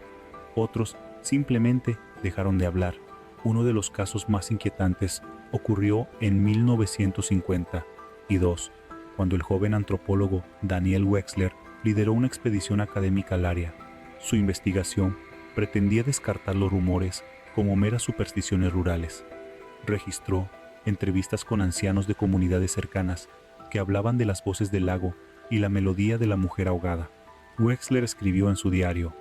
otros simplemente dejaron de hablar. Uno de los casos más inquietantes ocurrió en 1952, cuando el joven antropólogo Daniel Wexler lideró una expedición académica al área. Su investigación pretendía descartar los rumores como meras supersticiones rurales. Registró entrevistas con ancianos de comunidades cercanas que hablaban de las voces del lago y la melodía de la mujer ahogada. Wexler escribió en su diario: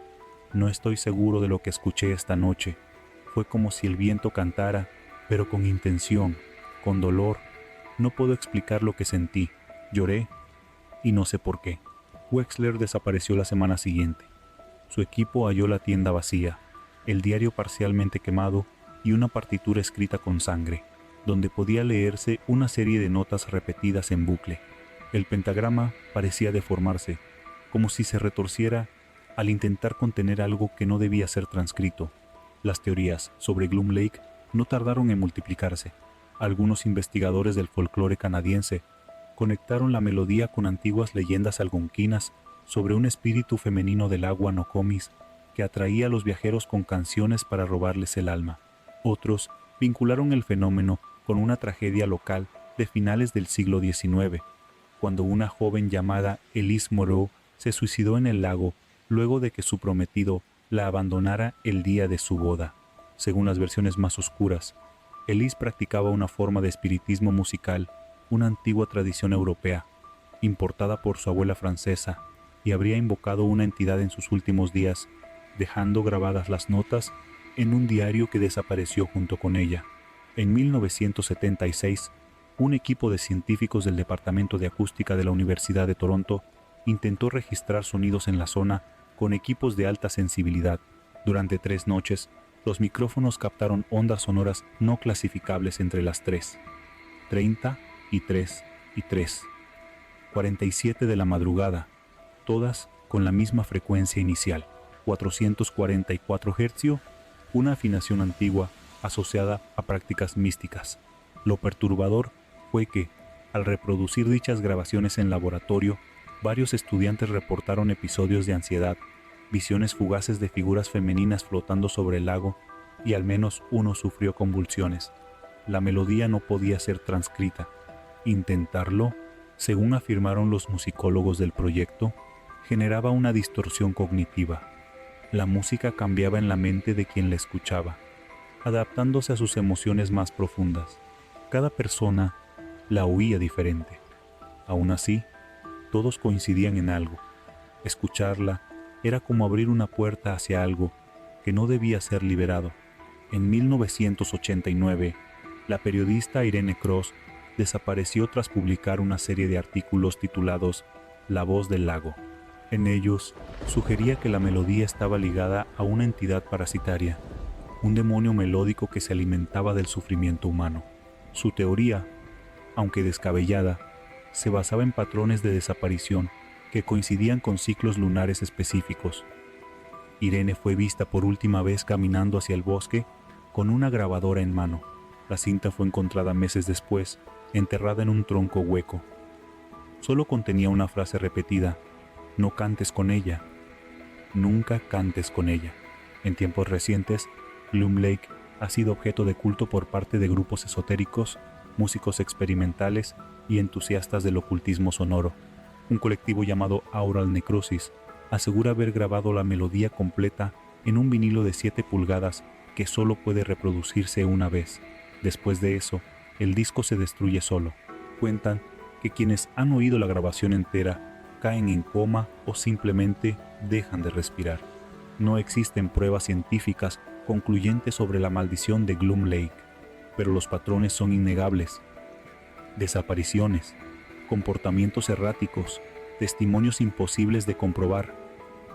«No estoy seguro de lo que escuché esta noche. Fue como si el viento cantara, pero con intención, con dolor. No puedo explicar lo que sentí. Lloré y no sé por qué». Wexler desapareció la semana siguiente. Su equipo halló la tienda vacía, el diario parcialmente quemado y una partitura escrita con sangre, donde podía leerse una serie de notas repetidas en bucle. El pentagrama parecía deformarse, como si se retorciera al intentar contener algo que no debía ser transcrito. Las teorías sobre Gloom Lake no tardaron en multiplicarse. Algunos investigadores del folclore canadiense conectaron la melodía con antiguas leyendas algonquinas sobre un espíritu femenino del agua Nokomis que atraía a los viajeros con canciones para robarles el alma. Otros vincularon el fenómeno con una tragedia local de finales del siglo XIX, cuando una joven llamada Elise Moreau se suicidó en el lago luego de que su prometido la abandonara el día de su boda. Según las versiones más oscuras, Elise practicaba una forma de espiritismo musical, una antigua tradición europea, importada por su abuela francesa, y habría invocado una entidad en sus últimos días, dejando grabadas las notas en un diario que desapareció junto con ella. En 1976, un equipo de científicos del Departamento de Acústica de la Universidad de Toronto intentó registrar sonidos en la zona con equipos de alta sensibilidad. Durante 3 noches, los micrófonos captaron ondas sonoras no clasificables entre las 3:30 y 3:03, 47 de la madrugada, todas con la misma frecuencia inicial, 444 Hz, una afinación antigua asociada a prácticas místicas. Lo perturbador fue que, al reproducir dichas grabaciones en laboratorio, varios estudiantes reportaron episodios de ansiedad, visiones fugaces de figuras femeninas flotando sobre el lago, y al menos uno sufrió convulsiones. La melodía no podía ser transcrita. Intentarlo, según afirmaron los musicólogos del proyecto, generaba una distorsión cognitiva. La música cambiaba en la mente de quien la escuchaba, adaptándose a sus emociones más profundas. Cada persona la oía diferente. Aún así, todos coincidían en algo. Escucharla era como abrir una puerta hacia algo que no debía ser liberado. En 1989, la periodista Irene Cross desapareció tras publicar una serie de artículos titulados La voz del lago. En ellos, sugería que la melodía estaba ligada a una entidad parasitaria, un demonio melódico que se alimentaba del sufrimiento humano. Su teoría, aunque descabellada, se basaba en patrones de desaparición que coincidían con ciclos lunares específicos. Irene fue vista por última vez caminando hacia el bosque con una grabadora en mano. La cinta fue encontrada meses después, enterrada en un tronco hueco. Solo contenía una frase repetida: «No cantes con ella, nunca cantes con ella». En tiempos recientes, Gloom Lake ha sido objeto de culto por parte de grupos esotéricos, músicos experimentales y entusiastas del ocultismo sonoro. Un colectivo llamado Aural Necrosis asegura haber grabado la melodía completa en un vinilo de 7 pulgadas que solo puede reproducirse una vez. Después de eso, el disco se destruye solo. Cuentan que quienes han oído la grabación entera caen en coma o simplemente dejan de respirar. No existen pruebas científicas concluyentes sobre la maldición de Gloom Lake, pero los patrones son innegables. Desapariciones, comportamientos erráticos, testimonios imposibles de comprobar,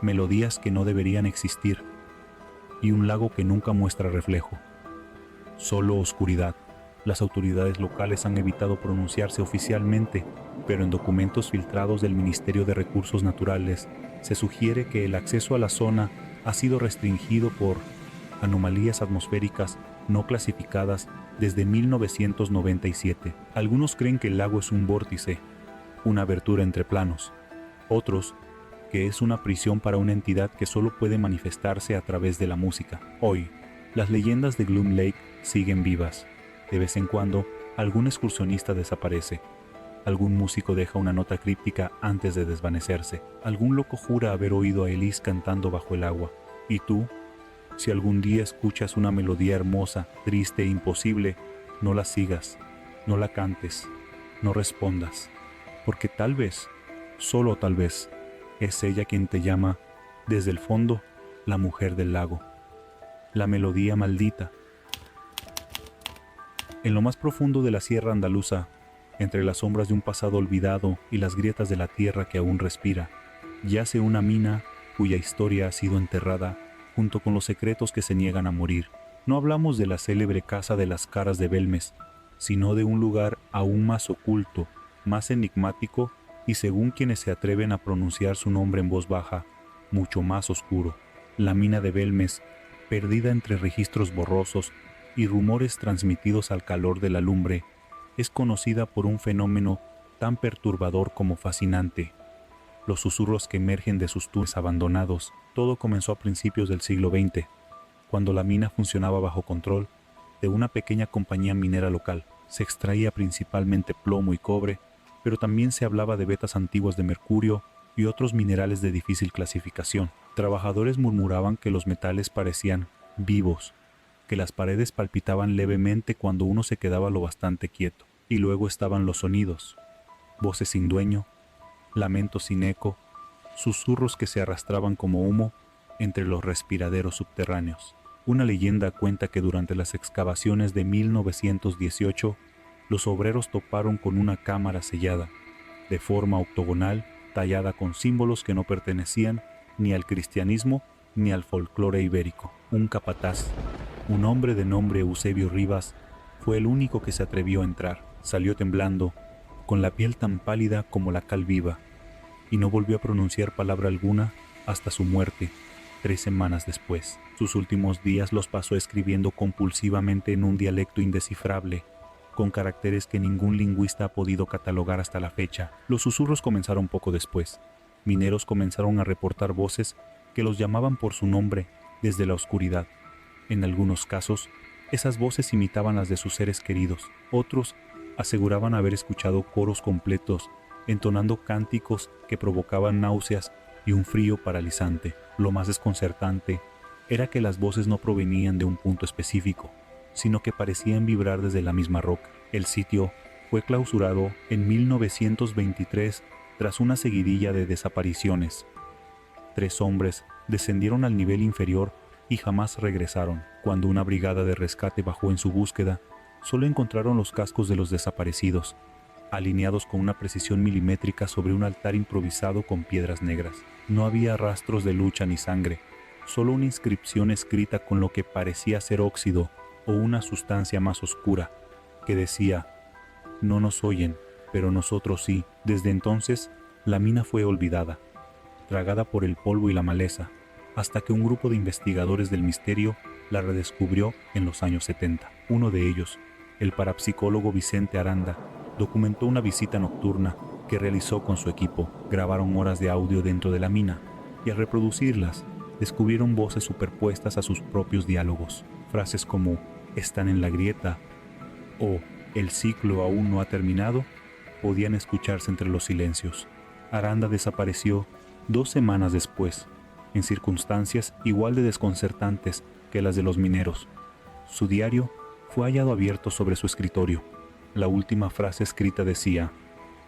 melodías que no deberían existir, y un lago que nunca muestra reflejo. Solo oscuridad. Las autoridades locales han evitado pronunciarse oficialmente, pero en documentos filtrados del Ministerio de Recursos Naturales se sugiere que el acceso a la zona ha sido restringido por anomalías atmosféricas no clasificadas desde 1997. Algunos creen que el lago es un vórtice, una abertura entre planos. Otros que es una prisión para una entidad que solo puede manifestarse a través de la música. Hoy, las leyendas de Gloom Lake siguen vivas. De vez en cuando, algún excursionista desaparece. Algún músico deja una nota críptica antes de desvanecerse. Algún loco jura haber oído a Elise cantando bajo el agua. ¿Y tú? Si algún día escuchas una melodía hermosa, triste e imposible, no la sigas, no la cantes, no respondas, porque tal vez, solo tal vez, es ella quien te llama desde el fondo, la mujer del lago, la melodía maldita. En lo más profundo de la sierra andaluza, entre las sombras de un pasado olvidado y las grietas de la tierra que aún respira, yace una mina cuya historia ha sido enterrada junto con los secretos que se niegan a morir. No hablamos de la célebre casa de las caras de Belmes, sino de un lugar aún más oculto, más enigmático y, según quienes se atreven a pronunciar su nombre en voz baja, mucho más oscuro. La mina de Belmes, perdida entre registros borrosos y rumores transmitidos al calor de la lumbre, es conocida por un fenómeno tan perturbador como fascinante. Los susurros que emergen de sus túneles abandonados. Todo comenzó a principios del siglo XX, cuando la mina funcionaba bajo control de una pequeña compañía minera local. Se extraía principalmente plomo y cobre, pero también se hablaba de vetas antiguas de mercurio y otros minerales de difícil clasificación. Trabajadores murmuraban que los metales parecían vivos, que las paredes palpitaban levemente cuando uno se quedaba lo bastante quieto. Y luego estaban los sonidos, voces sin dueño, lamentos sin eco, susurros que se arrastraban como humo entre los respiraderos subterráneos. Una leyenda cuenta que durante las excavaciones de 1918, los obreros toparon con una cámara sellada, de forma octogonal, tallada con símbolos que no pertenecían ni al cristianismo ni al folclore ibérico. Un capataz, un hombre de nombre Eusebio Rivas, fue el único que se atrevió a entrar. Salió temblando, con la piel tan pálida como la cal viva, y no volvió a pronunciar palabra alguna hasta su muerte, 3 semanas después. Sus últimos días los pasó escribiendo compulsivamente en un dialecto indescifrable, con caracteres que ningún lingüista ha podido catalogar hasta la fecha. Los susurros comenzaron poco después. Mineros comenzaron a reportar voces que los llamaban por su nombre desde la oscuridad. En algunos casos, esas voces imitaban las de sus seres queridos. Otros aseguraban haber escuchado coros completos, entonando cánticos que provocaban náuseas y un frío paralizante. Lo más desconcertante era que las voces no provenían de un punto específico, sino que parecían vibrar desde la misma roca. El sitio fue clausurado en 1923 tras una seguidilla de desapariciones. 3 hombres descendieron al nivel inferior y jamás regresaron. Cuando una brigada de rescate bajó en su búsqueda, solo encontraron los cascos de los desaparecidos, alineados con una precisión milimétrica sobre un altar improvisado con piedras negras. No había rastros de lucha ni sangre, solo una inscripción escrita con lo que parecía ser óxido o una sustancia más oscura, que decía: «No nos oyen, pero nosotros sí». Desde entonces, la mina fue olvidada, tragada por el polvo y la maleza, hasta que un grupo de investigadores del misterio la redescubrió en los años 70. Uno de ellos, el parapsicólogo Vicente Aranda, documentó una visita nocturna que realizó con su equipo. Grabaron horas de audio dentro de la mina y al reproducirlas, descubrieron voces superpuestas a sus propios diálogos. Frases como «están en la grieta» o «el ciclo aún no ha terminado» podían escucharse entre los silencios. Aranda desapareció 2 semanas después, en circunstancias igual de desconcertantes que las de los mineros. Su diario fue hallado abierto sobre su escritorio. La última frase escrita decía: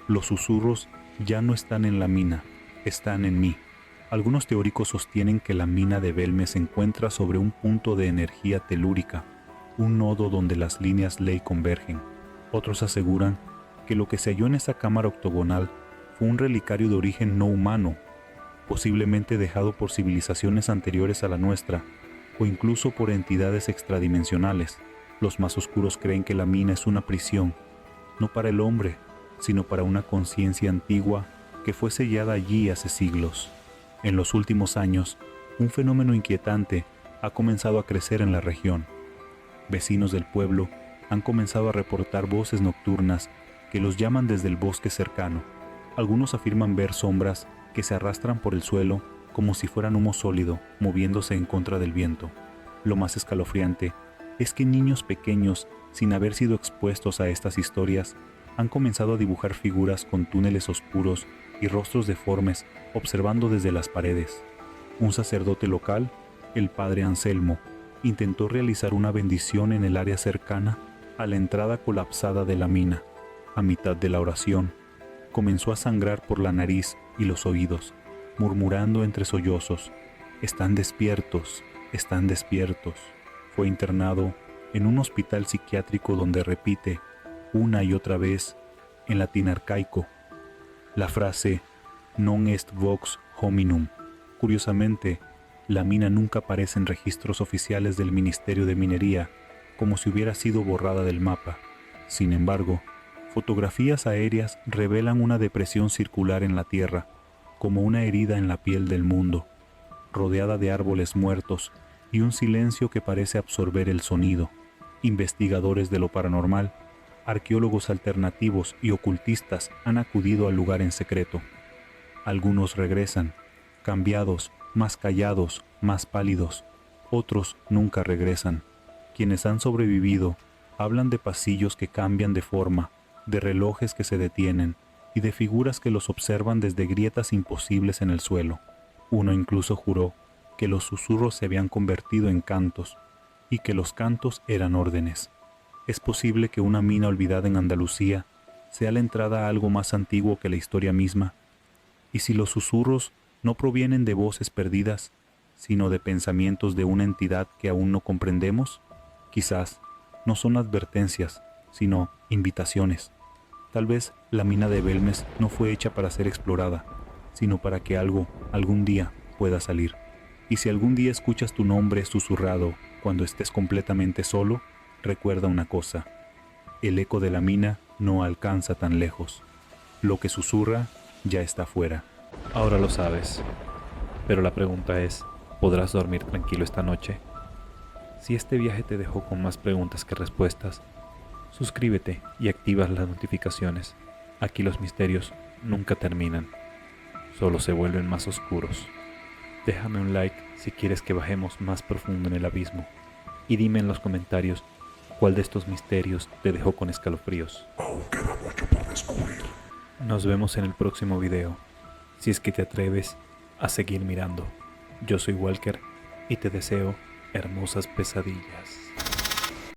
«Los susurros ya no están en la mina, están en mí». Algunos teóricos sostienen que la mina de Belmes se encuentra sobre un punto de energía telúrica, un nodo donde las líneas ley convergen. Otros aseguran que lo que se halló en esa cámara octogonal fue un relicario de origen no humano, posiblemente dejado por civilizaciones anteriores a la nuestra, o incluso por entidades extradimensionales. Los más oscuros creen que la mina es una prisión, no para el hombre, sino para una conciencia antigua que fue sellada allí hace siglos. En los últimos años, un fenómeno inquietante ha comenzado a crecer en la región. Vecinos del pueblo han comenzado a reportar voces nocturnas que los llaman desde el bosque cercano. Algunos afirman ver sombras que se arrastran por el suelo como si fueran humo sólido moviéndose en contra del viento. Lo más escalofriante es que niños pequeños, sin haber sido expuestos a estas historias, han comenzado a dibujar figuras con túneles oscuros y rostros deformes observando desde las paredes. Un sacerdote local, el padre Anselmo, intentó realizar una bendición en el área cercana a la entrada colapsada de la mina. A mitad de la oración, comenzó a sangrar por la nariz y los oídos, murmurando entre sollozos: «Están despiertos, están despiertos». Fue internado en un hospital psiquiátrico donde repite una y otra vez, en latín arcaico, la frase «non est vox hominum». Curiosamente, la mina nunca aparece en registros oficiales del Ministerio de Minería, como si hubiera sido borrada del mapa. Sin embargo, fotografías aéreas revelan una depresión circular en la tierra, como una herida en la piel del mundo, rodeada de árboles muertos y un silencio que parece absorber el sonido. Investigadores de lo paranormal, arqueólogos alternativos y ocultistas han acudido al lugar en secreto. Algunos regresan, cambiados, más callados, más pálidos. Otros nunca regresan. Quienes han sobrevivido hablan de pasillos que cambian de forma, de relojes que se detienen y de figuras que los observan desde grietas imposibles en el suelo. Uno incluso juró que los susurros se habían convertido en cantos y que los cantos eran órdenes. Es posible que una mina olvidada en Andalucía sea la entrada a algo más antiguo que la historia misma. Y si los susurros no provienen de voces perdidas, sino de pensamientos de una entidad que aún no comprendemos, quizás no son advertencias, sino invitaciones. Tal vez la mina de Belmes no fue hecha para ser explorada, sino para que algo, algún día, pueda salir. Y si algún día escuchas tu nombre susurrado cuando estés completamente solo, recuerda una cosa: el eco de la mina no alcanza tan lejos. Lo que susurra ya está fuera. Ahora lo sabes, pero la pregunta es, ¿podrás dormir tranquilo esta noche? Si este viaje te dejó con más preguntas que respuestas, suscríbete y activa las notificaciones. Aquí los misterios nunca terminan, solo se vuelven más oscuros. Déjame un like si quieres que bajemos más profundo en el abismo y dime en los comentarios cuál de estos misterios te dejó con escalofríos. Aún queda mucho por descubrir. Nos vemos en el próximo video, si es que te atreves a seguir mirando. Yo soy Walker y te deseo hermosas pesadillas.